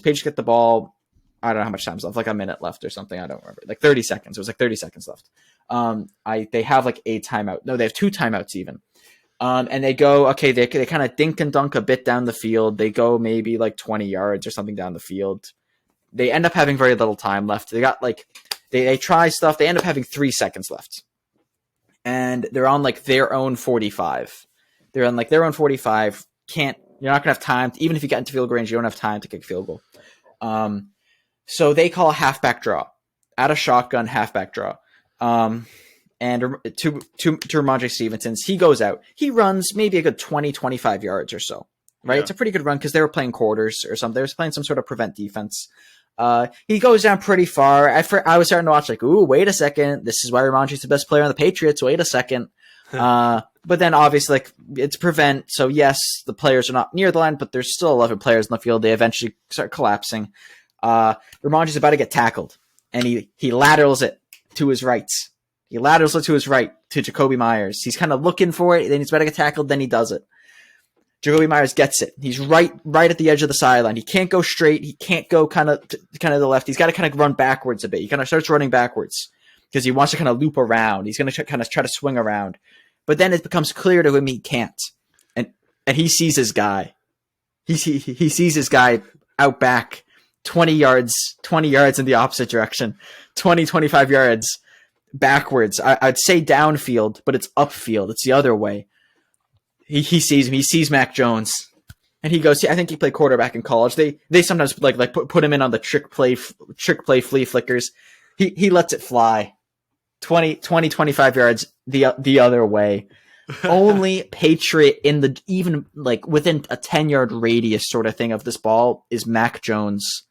Patriots get the ball. I don't know how much time's left, like a minute left or something. I don't remember. Like 30 seconds. It was like 30 seconds left. They have like a timeout. No, they have 2 timeouts even. And they go, okay, they kind of dink and dunk a bit down the field. They go maybe like 20 yards or something down the field. They end up having very little time left. They got like, they try stuff. They end up having 3 seconds left. And they're on like their own 45. They're on like their own 45. You're not going to have time. Even if you get into field goal range, you don't have time to kick a field goal. So they call a halfback draw. Out of shotgun, halfback draw. And to Ramondre Stevenson's, he goes out. He runs maybe a good 20, 25 yards or so. Right? Yeah. It's a pretty good run because they were playing quarters or something. They were playing some sort of prevent defense. He goes down pretty far. I was starting to watch like, ooh, wait a second. This is why Ramondre's the best player on the Patriots. Wait a second. But then obviously like it's prevent. So yes, the players are not near the line, but there's still 11 players in the field. They eventually start collapsing. Ramondre's about to get tackled and he laterals it to his right. He laterals it to his right to Jacoby Myers. He's kind of looking for it. Then he's about to get tackled. Then he does it. Jacoby Myers gets it. He's right at the edge of the sideline. He can't go straight. He can't go kind of to the left. He's got to kind of run backwards a bit. He kind of starts running backwards because he wants to kind of loop around. He's going to kind of try to swing around. But then it becomes clear to him he can't. And he sees his guy. He sees his guy out back 20 yards in the opposite direction, 20, 25 yards backwards. I'd say downfield, but it's upfield. It's the other way. He sees him. He sees Mac Jones, and he goes. I think he played quarterback in college. They sometimes like put him in on the trick play flea flickers. He lets it fly, 20, 25 yards the other way. Only Patriot in the even like within a 10-yard radius sort of thing of this ball is Mac Jones,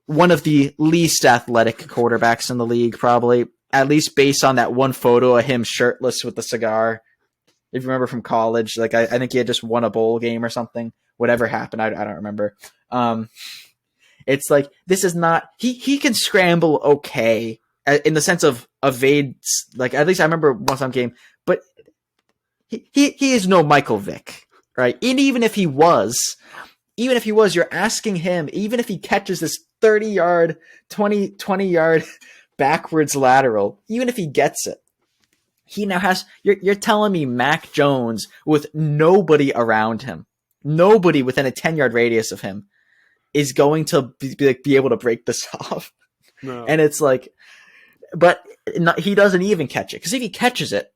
one of the least athletic quarterbacks in the league, probably, at least based on that one photo of him shirtless with the cigar. If you remember from college, like I think he had just won a bowl game or something. Whatever happened, I don't remember. It's like this is not he can scramble okay in the sense of evades. Like at least I remember one time game, but he is no Michael Vick, right? And even if he was, you're asking him. Even if he catches this 30-yard, 20-yard backwards lateral, even if he gets it. He now has. You're telling me Mac Jones with nobody around him, nobody within a 10-yard radius of him, is going to be able to break this off. No. And it's like, but he doesn't even catch it because if he catches it,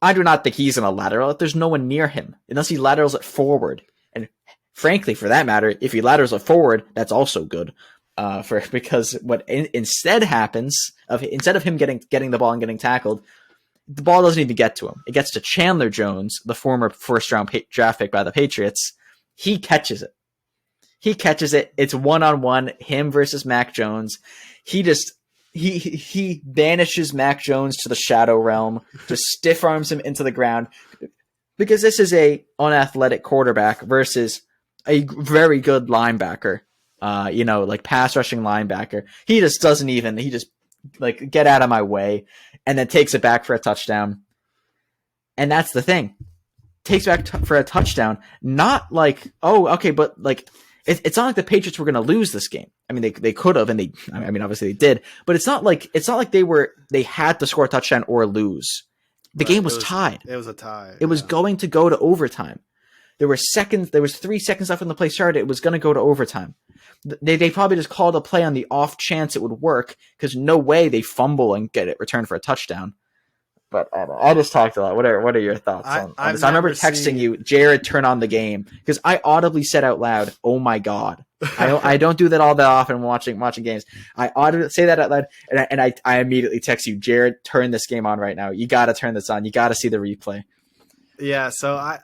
I do not think he's in a lateral. There's no one near him unless he laterals it forward. And frankly, for that matter, if he laterals it forward, that's also good. Because what instead happens instead of him getting the ball and getting tackled, the ball doesn't even get to him. It gets to Chandler Jones, the former first-round draft pick by the Patriots. He catches it. It's 1-on-1, him versus Mac Jones. He banishes Mac Jones to the shadow realm, just stiff arms him into the ground, because this is a unathletic quarterback versus a very good linebacker. Like pass rushing linebacker. He just like get out of my way and then takes it back for a touchdown. And that's the thing. Takes back for a touchdown. Not like, oh, okay, but like it's not like the Patriots were going to lose this game. I mean, they could have, and obviously they did, but it's not like they had to score a touchdown or lose. The game was tied. It was a tie. It was going to go to overtime. There was 3 seconds left when the play started. It was going to go to overtime. They probably just called a play on the off chance it would work because no way they fumble and get it returned for a touchdown. But I just talked a lot. What are your thoughts on this? I remember texting you, Jared, turn on the game because I audibly said out loud, "Oh my god!" I don't do that all that often watching games. I audibly say that out loud, and I immediately text you, Jared, turn this game on right now. You got to turn this on. You got to see the replay. Yeah, so I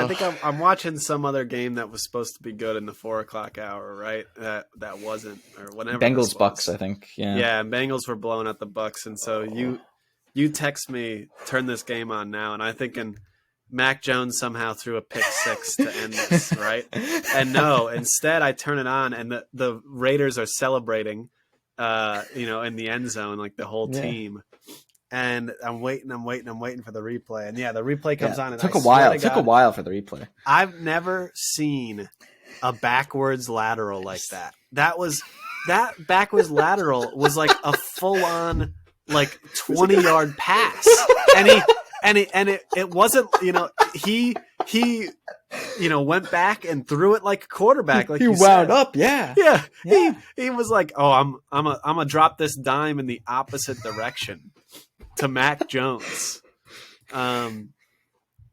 think I'm watching some other game that was supposed to be good in the 4:00 hour, right? That wasn't, or whatever. Bengals Bucks, I think. Yeah. Yeah, Bengals were blowing at the Bucks, and so you text me, turn this game on now, and I'm thinking Mac Jones somehow threw a pick six to end this, right? And no, instead I turn it on, and the Raiders are celebrating, in the end zone, like the whole team. And I'm waiting for the replay. And yeah, the replay comes on. And Took a while for the replay. I've never seen a backwards lateral like that. That backwards lateral was like a full on like 20-yard pass. And it wasn't, he went back and threw it like a quarterback. Like he you wound said. up, yeah. Yeah. He was like, oh, I'm gonna drop this dime in the opposite direction to Mac Jones.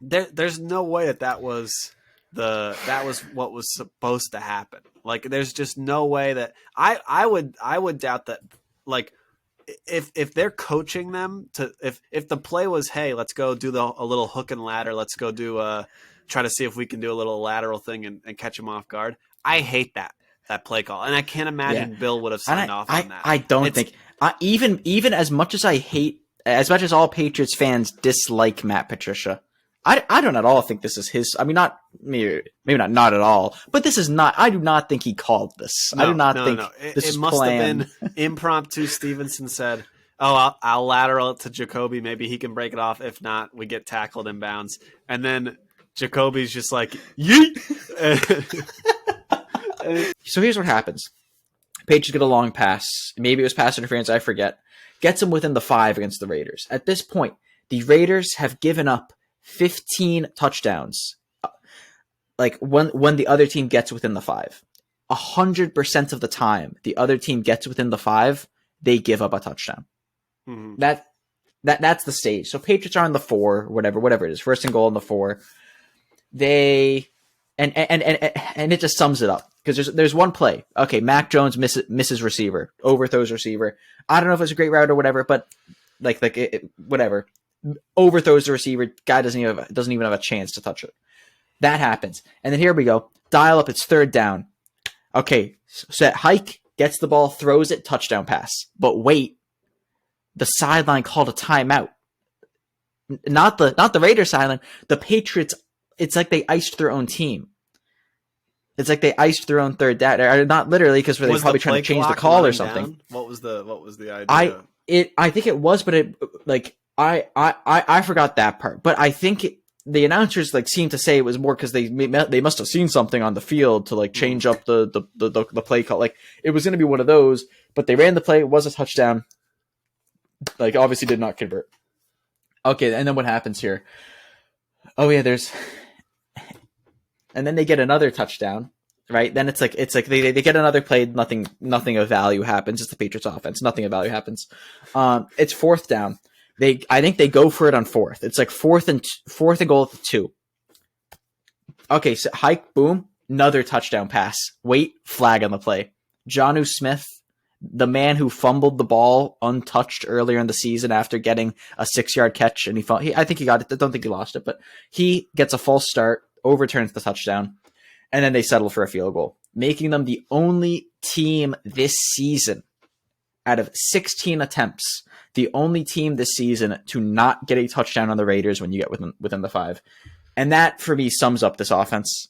There's no way that was what was supposed to happen. Like, there's just no way that I would doubt that. Like, if they're coaching them to, if the play was, hey, let's go do a little hook and ladder, let's go do try to see if we can do a little lateral thing and catch him off guard. I hate that play call, and I can't imagine Bill would have signed off on that. I don't think even as much as all Patriots fans dislike Matt Patricia, I don't at all think this is his. I mean, maybe not at all, but this is not. I do not think he called this. I do not think this is must planned. Have been impromptu. Stevenson said, "Oh, I'll lateral it to Jacoby. Maybe he can break it off. If not, we get tackled in bounds." And then Jacoby's just like, "Yeet." So here's what happens: Patriots get a long pass. Maybe it was pass interference. I forget. Gets them within the 5 against the Raiders. At this point, the Raiders have given up 15 touchdowns. Like when the other team gets within the 5, 100% of the time the other team gets within the 5, they give up a touchdown. Mm-hmm. That's the stage. So Patriots are on the 4, whatever it is, 1st and goal on the 4. They and it just sums it up because there's one play. Okay, Mac Jones misses receiver, overthrows receiver. I don't know if it's a great route or whatever, but whatever. Overthrows the receiver. Guy doesn't even have a chance to touch it. That happens. And then here we go. Dial up. It's 3rd down. Okay. Set hike, gets the ball, throws it, touchdown pass. But wait, the sideline called a timeout. Not the Raiders sideline. The Patriots. It's like they iced their own team. It's like they iced their own 3rd down. Not literally, because they're probably trying to change the call or something. Down? What was the idea? I think it was, but it like. I forgot that part, but I think the announcers seemed to say it was more because they must have seen something on the field to change up the play call. Like, it was going to be one of those, but they ran the play. It was a touchdown. Obviously did not convert. Okay, and then what happens here? Oh yeah, and then they get another touchdown, right? Then it's like they get another play. Nothing of value happens. It's the Patriots offense. Nothing of value happens. It's 4th down. I think they go for it on 4th. It's like 4th and goal at the 2. Okay, so hike, boom, another touchdown pass. Wait, flag on the play. Jonnu Smith, the man who fumbled the ball untouched earlier in the season after getting a 6-yard catch, and I think he got it. I don't think he lost it, but he gets a false start, overturns the touchdown, and then they settle for a field goal, making them the only team this season out of 16 attempts, the only team this season to not get a touchdown on the Raiders when you get within the 5. And that, for me, sums up this offense.